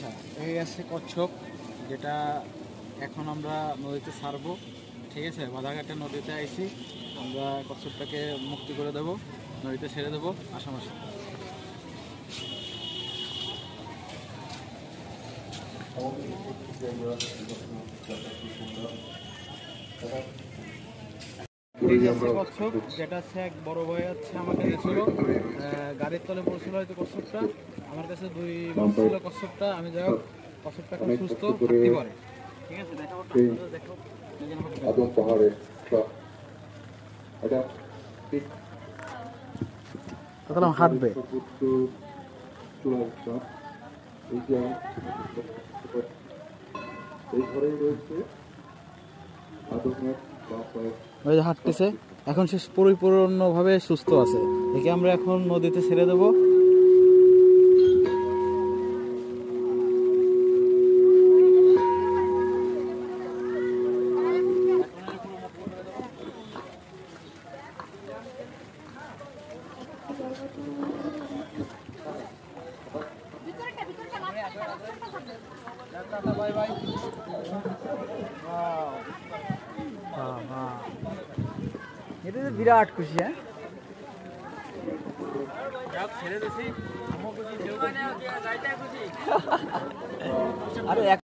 আচ্ছা, এই আছে কচ্ছপ, যেটা এখন আমরা নদীতে ছাড়বো। ঠিক আছে, বাধাঘাটে নদীতে আইছি, আমরা কচ্ছপটাকে মুক্তি করে দেব, নদীতে ছেড়ে দেবো আসামাসি। কচ্ছপ যেটা হচ্ছে এক বড় ভাই আছে আমাকে দিয়েছিল, গাড়ির তলে পড়ছিল হয়তো কচ্ছপটা, আমার কাছে 2 মাস ছিল কচ্ছপটা। আমি যাই হোক, কচ্ছপটা এখন সুস্থ হাঁটতে পারে। ঠিক আছে, দেখাবো হাঁটবে। হাঁটতেছে, এখন সে পরিপূর্ণভাবে সুস্থ আছে। একে আমরা এখন নদীতে ছেড়ে দেবো। এটা বিরাট খুশি। হ্যাঁ, ছেড়ে দিছি। আরে